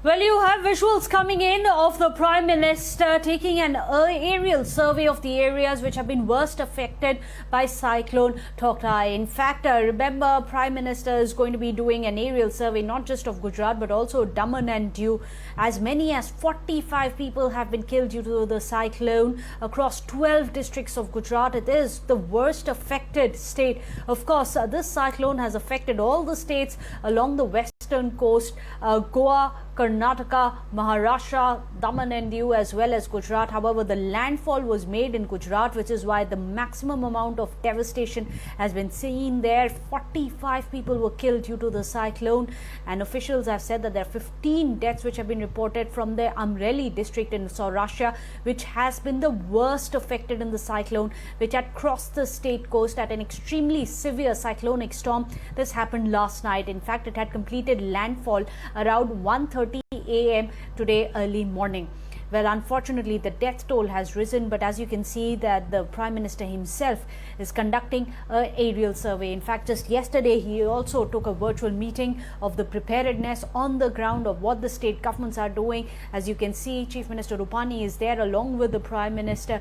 Well, you have visuals coming in of the Prime Minister taking an aerial survey of the areas which have been worst affected by Cyclone Tauktae. In fact, remember, Prime Minister is going to be doing an aerial survey not just of Gujarat but also Daman and Diu. As many as 45 people have been killed due to the cyclone across 12 districts of Gujarat. It is the worst affected state. Of course, this cyclone has affected all the states along the western coast, Goa, Karnataka, Maharashtra, Daman and Diu as well as Gujarat. However, the landfall was made in Gujarat, which is why the maximum amount of devastation has been seen there. 45 people were killed due to the cyclone, and officials have said that there are 15 deaths which have been reported from the Amreli district in Saurashtra, which has been the worst affected in the cyclone, which had crossed the state coast at an extremely severe cyclonic storm. This happened last night. In fact, it had completed landfall around 1:30 a.m. today early morning. Well, unfortunately, the death toll has risen, but as you can see that the Prime Minister himself is conducting an aerial survey. In fact, just yesterday, he also took a virtual meeting of the preparedness on the ground of what the state governments are doing. As you can see, Chief Minister Rupani is there along with the Prime Minister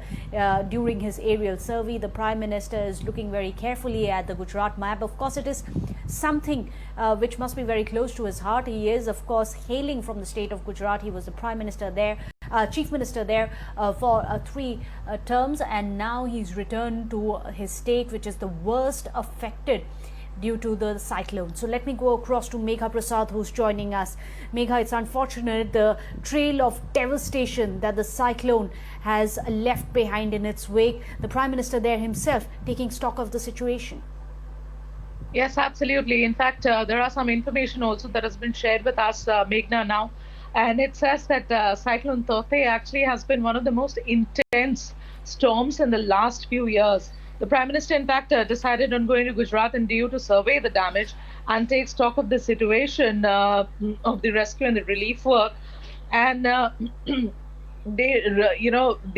during his aerial survey. The Prime Minister is looking very carefully at the Gujarat map. Of course, it is something which must be very close to his heart. He is, of course, hailing from the state of Gujarat. He was the Prime Minister there. Chief Minister there for 3 terms, and now he's returned to his state, which is the worst affected due to the cyclone. So let me go across to Megha Prasad, who's joining us. Megha, it's unfortunate the trail of devastation that the cyclone has left behind in its wake. The Prime Minister there himself taking stock of the situation. Yes, absolutely. In fact, there are some information also that has been shared with us, Meghna, now. And it says that Cyclone Tauktae actually has been one of the most intense storms in the last few years. The Prime Minister, in fact, decided on going to Gujarat and Diu to survey the damage and take stock of the situation of the rescue and the relief work. And the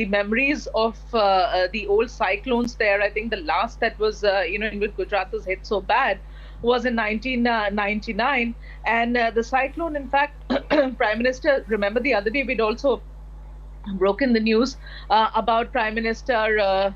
memories of the old cyclones there, I think the last that was, in which Gujarat was hit so bad was in 1999. And the cyclone, in fact, Prime Minister, remember the other day we'd also broken the news about Prime Minister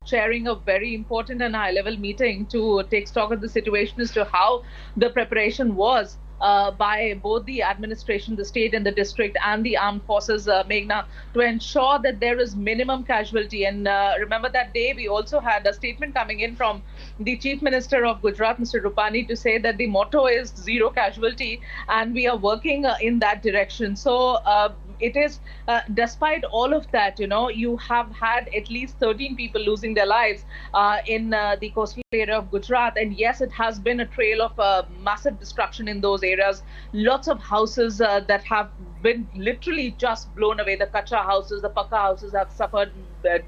chairing a very important and high-level meeting to take stock of the situation as to how the preparation was by both the administration, the state and the district, and the armed forces, Meghna, to ensure that there is minimum casualty. And remember that day we also had a statement coming in from the Chief Minister of Gujarat, Mr. Rupani, to say that the motto is zero casualty, and we are working in that direction. So it is, despite all of that, you have had at least 13 people losing their lives in the coastal area of Gujarat. And yes, it has been a trail of massive destruction in those areas. Lots of houses that have been literally just blown away. The kacha houses, the pakka houses have suffered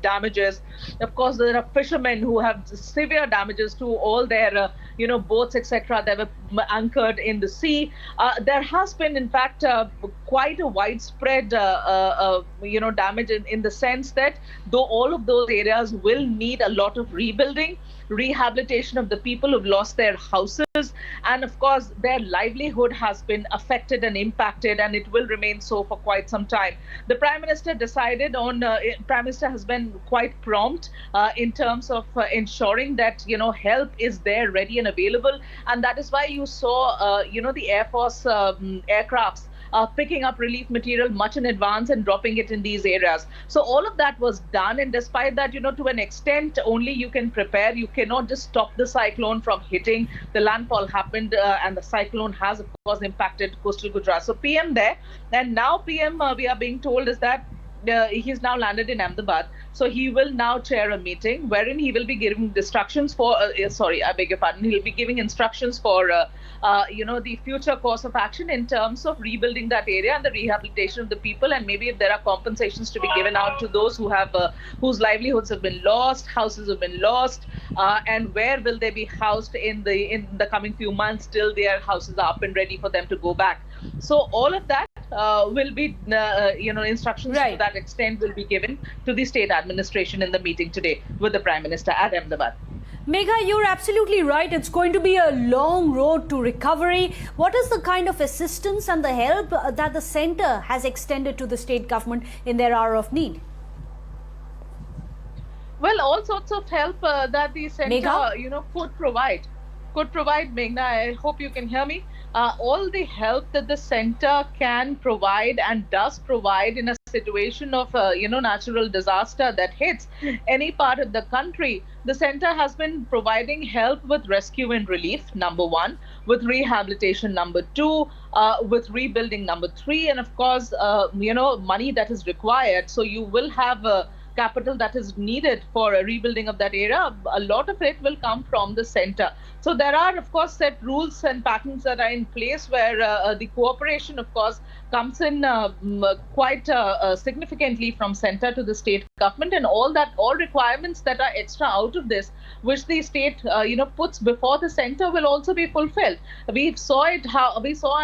damages. Of course, there are fishermen who have severe damages to all their, boats, etc. that were anchored in the sea. There has been, in fact, quite a widespread, damage in the sense that though all of those areas will need a lot of rebuilding, rehabilitation of the people who've lost their houses, and of course their livelihood has been affected and impacted, and it will remain so for quite some time. The Prime Minister decided on, Prime Minister has been quite prompt in terms of ensuring that help is there, ready and available, and that is why you saw the Air Force aircrafts picking up relief material much in advance and dropping it in these areas. So all of that was done, and despite that, to an extent only you can prepare. You cannot just stop the cyclone from hitting. The landfall happened and the cyclone has, of course, impacted coastal Gujarat. So PM there, and now PM, we are being told, is that he's now landed in Ahmedabad. So he will now chair a meeting wherein he will be giving instructions for, he'll be giving instructions for, the future course of action in terms of rebuilding that area and the rehabilitation of the people, and maybe if there are compensations to be given out to those who have, whose livelihoods have been lost, houses have been lost, and where will they be housed in the coming few months till their houses are up and ready for them to go back. So all of that will be, instructions to that extent will be given to the state administration in the meeting today with the Prime Minister at Ahmedabad. Megha, you're absolutely right. It's going to be a long road to recovery. What is the kind of assistance and the help that the centre has extended to the state government in their hour of need? Well, all sorts of help that the centre, Megha? could provide, Meghna. I hope you can hear me. All the help that the centre can provide and does provide in a situation of, natural disaster that hits any part of the country. The centre has been providing help with rescue and relief, number one, with rehabilitation, number two, with rebuilding, number three, and of course, money that is required. So you will have capital that is needed for a rebuilding of that area. A lot of it will come from the centre. So there are, of course, set rules and patterns that are in place where the cooperation, of course, comes in quite significantly from centre to the state government, and all requirements that are extra out of this, which the state puts before the centre, will also be fulfilled. We saw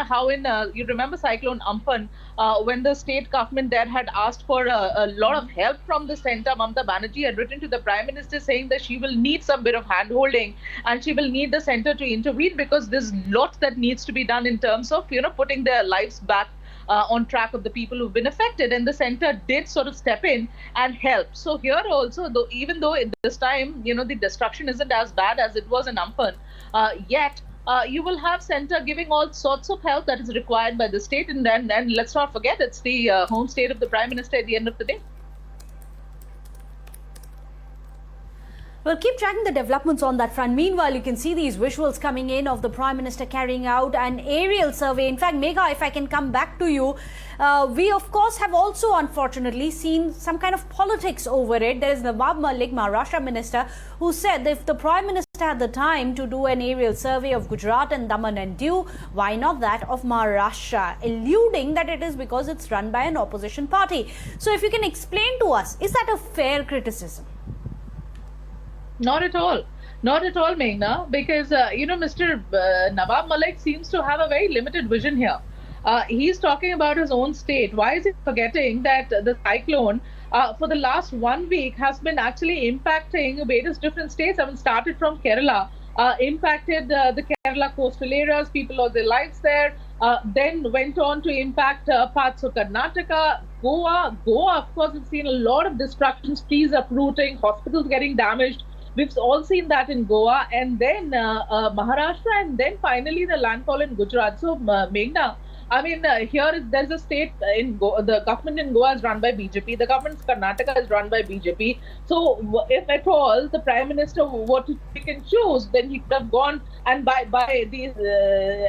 how in you remember Cyclone Amphan, when the state government there had asked for a lot of help from the centre. Mamata Banerjee had written to the Prime Minister saying that she will need some bit of hand-holding and she will need the centre to intervene, because there's lots that needs to be done in terms of putting their lives back on track of the people who've been affected, and the centre did sort of step in and help. So here also, even though this time the destruction isn't as bad as it was in Amphan, yet you will have centre giving all sorts of help that is required by the state, and then let's not forget, it's the home state of the Prime Minister at the end of the day. Well, keep tracking the developments on that front. Meanwhile, you can see these visuals coming in of the Prime Minister carrying out an aerial survey. In fact, Megha, if I can come back to you, we of course have also unfortunately seen some kind of politics over it. There is Nawab Malik, Maharashtra Minister, who said that if the Prime Minister had the time to do an aerial survey of Gujarat and Daman and Diu, why not that of Maharashtra, alluding that it is because it's run by an opposition party. So if you can explain to us, is that a fair criticism? Not at all, Meghna, because Mr. Nawab Malik seems to have a very limited vision here. He's talking about his own state. Why is he forgetting that the cyclone for the last 1 week has been actually impacting various different states? I mean, started from Kerala, impacted the Kerala coastal areas, people lost their lives there, then went on to impact parts of Karnataka, Goa. Of course, we've seen a lot of destructions, trees uprooting, hospitals getting damaged. We've all seen that in Goa, and then Maharashtra, and then finally the landfall in Gujarat. So, Meghna, I mean, there's a state in Goa, the government in Goa is run by BJP, the government in Karnataka is run by BJP. So, if at all the Prime Minister were to pick and choose, then he could have gone, and by these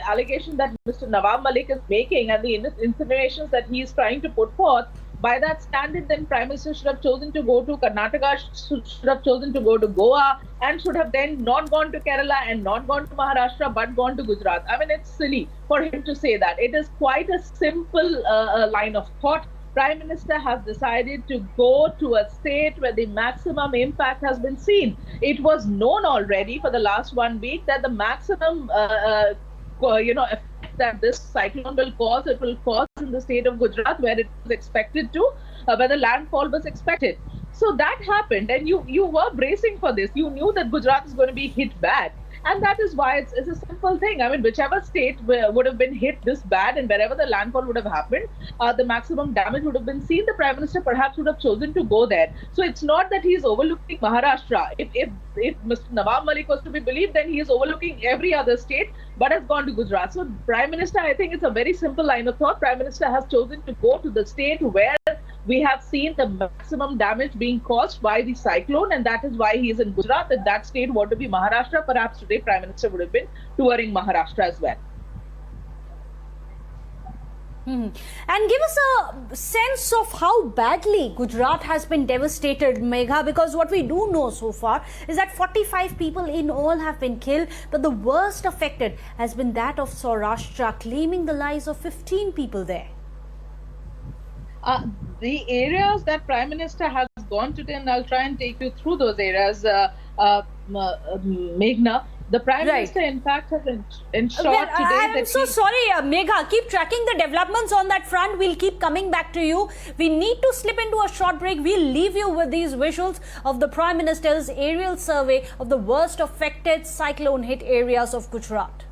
allegations that Mr. Nawab Malik is making and the insinuations that he is trying to put forth, by that standard, then Prime Minister should have chosen to go to Karnataka, should have chosen to go to Goa, and should have then not gone to Kerala and not gone to Maharashtra, but gone to Gujarat. I mean, it's silly for him to say that. It is quite a simple line of thought. Prime Minister has decided to go to a state where the maximum impact has been seen. It was known already for the last 1 week that the maximum effect that this cyclone will cause, it will cause in the state of Gujarat, where it was expected to, where the landfall was expected. So that happened, and you were bracing for this. You knew that Gujarat is going to be hit bad. And that is why it's a simple thing. I mean, whichever state would have been hit this bad, and wherever the landfall would have happened, the maximum damage would have been seen. The Prime Minister perhaps would have chosen to go there. So it's not that he is overlooking Maharashtra. If Mr. Nawab Malik was to be believed, then he is overlooking every other state, but has gone to Gujarat. So Prime Minister, I think it's a very simple line of thought. Prime Minister has chosen to go to the state where we have seen the maximum damage being caused by the cyclone, and that is why he is in Gujarat. If that state were to be Maharashtra, perhaps today Prime Minister would have been touring Maharashtra as well. And give us a sense of how badly Gujarat has been devastated, Megha, because what we do know so far is that 45 people in all have been killed, but the worst affected has been that of Saurashtra, claiming the lives of 15 people there. The areas that Prime Minister has gone to, and I'll try and take you through those areas, Meghna. The Prime Right. Minister, in fact, has ensured Well, today I'm that so sorry, Megha. Keep tracking the developments on that front. We'll keep coming back to you. We need to slip into a short break. We'll leave you with these visuals of the Prime Minister's aerial survey of the worst affected cyclone hit areas of Gujarat.